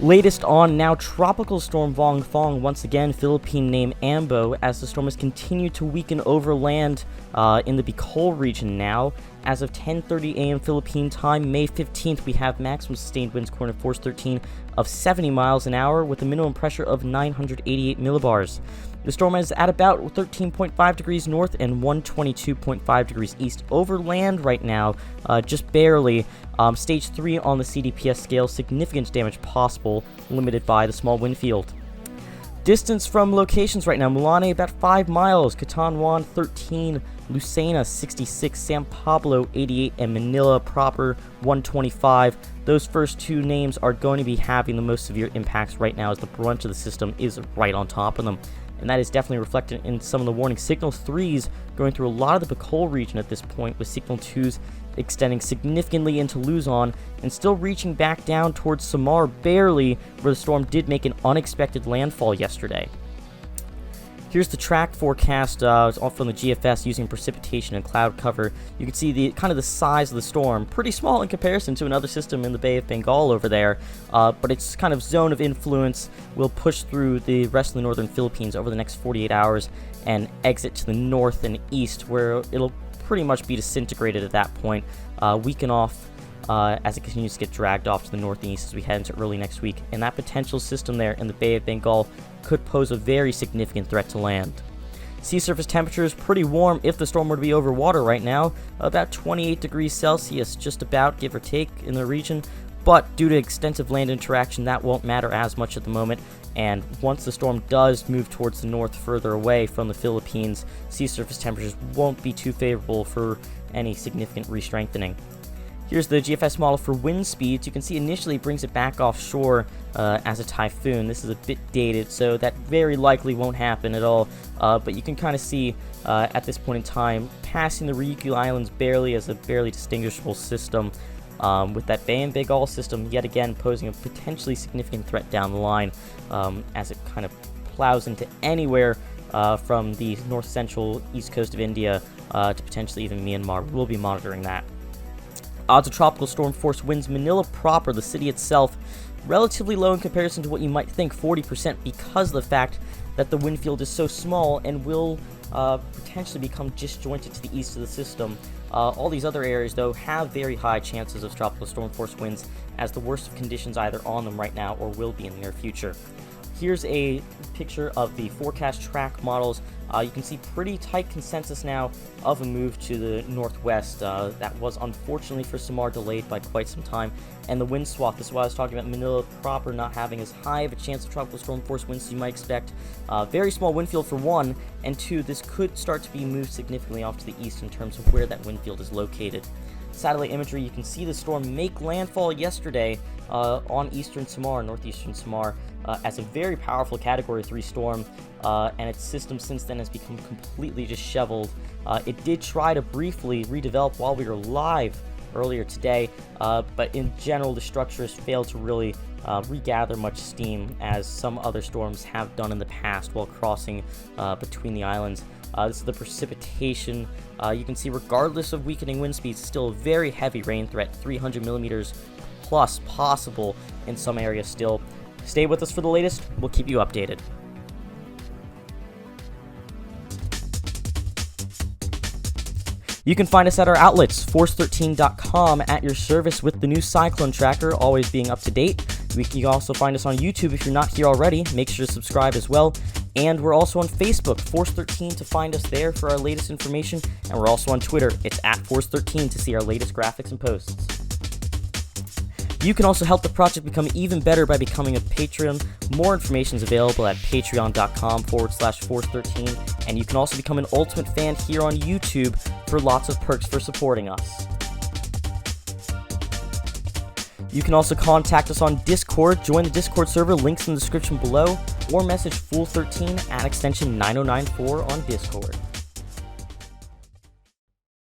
Latest on now, Tropical Storm Vongfong, once again Philippine name Ambo, as the storm has continued to weaken over land in the Bicol region now. As of 10:30 a.m. Philippine time, May 15th, we have maximum sustained winds according to Force 13 of 70 miles an hour with a minimum pressure of 988 millibars. The storm is at about 13.5 degrees north and 122.5 degrees east over land right now, just barely. Stage 3 on the CDPS scale, significant damage possible, limited by the small wind field. Distance from locations right now: Mulane about 5 miles, Catanwan 13, Lucena 66, San Pablo 88, and Manila proper 125. Those first two names are going to be having the most severe impacts right now, as the brunt of the system is right on top of them. And that is definitely reflected in some of the warning. Signal 3s going through a lot of the Bicol region at this point, with Signal 2s extending significantly into Luzon and still reaching back down towards Samar barely, where the storm did make an unexpected landfall yesterday. Here's the track forecast off from the GFS using precipitation and cloud cover. You can see the size of the storm, pretty small in comparison to another system in the Bay of Bengal over there, but its kind of zone of influence will push through the rest of the northern Philippines over the next 48 hours and exit to the north and east, where it'll pretty much be disintegrated at that point, weaken off as it continues to get dragged off to the northeast as we head into early next week. And that potential system there in the Bay of Bengal could pose a very significant threat to land. Sea surface temperature is pretty warm if the storm were to be over water right now, about 28 degrees Celsius, just about, give or take, in the region. But due to extensive land interaction, that won't matter as much at the moment. And once the storm does move towards the north, further away from the Philippines, sea surface temperatures won't be too favorable for any significant re-strengthening. Here's the GFS model for wind speeds. You can see initially it brings it back offshore as a typhoon. This is a bit dated, so that very likely won't happen at all. But you can kind of see at this point in time, passing the Ryukyu Islands barely as a barely distinguishable system, with that Bay and Bengal system yet again posing a potentially significant threat down the line as it kind of plows into anywhere from the north-central east coast of India to potentially even Myanmar. We'll be monitoring that. Odds of tropical storm force winds: Manila proper, the city itself, relatively low in comparison to what you might think, 40%, because of the fact that the wind field is so small and will potentially become disjointed to the east of the system. All these other areas, though, have very high chances of tropical storm force winds, as the worst of conditions either on them right now or will be in the near future. Here's a picture of the forecast track models. You can see pretty tight consensus now of a move to the northwest. That was unfortunately for Samar delayed by quite some time. And the wind swath, this is why I was talking about Manila proper not having as high of a chance of tropical storm force winds as you might expect. Very small wind field for one, and two, this could start to be moved significantly off to the east in terms of where that wind field is located. Satellite imagery, you can see the storm make landfall yesterday on eastern Samar, northeastern Samar, as a very powerful Category 3 storm, and its system since then has become completely disheveled. It did try to briefly redevelop while we were live earlier today, but in general the structure has failed to really regather much steam, as some other storms have done in the past while crossing between the islands. This is the precipitation. You can see, regardless of weakening wind speeds, still a very heavy rain threat, 300 millimeters plus possible in some areas still. Stay with us for the latest. We'll keep you updated. You can find us at our outlets, force13.com, at your service with the new Cyclone Tracker, always being up to date. You can also find us on YouTube if you're not here already. Make sure to subscribe as well. And we're also on Facebook, Force13, to find us there for our latest information. And we're also on Twitter. It's at Force13 to see our latest graphics and posts. You can also help the project become even better by becoming a patron. More information is available at patreon.com/Force13. And you can also become an ultimate fan here on YouTube for lots of perks for supporting us. You can also contact us on Discord. Join the Discord server, links in the description below, or message Fool13 at extension 9094 on Discord.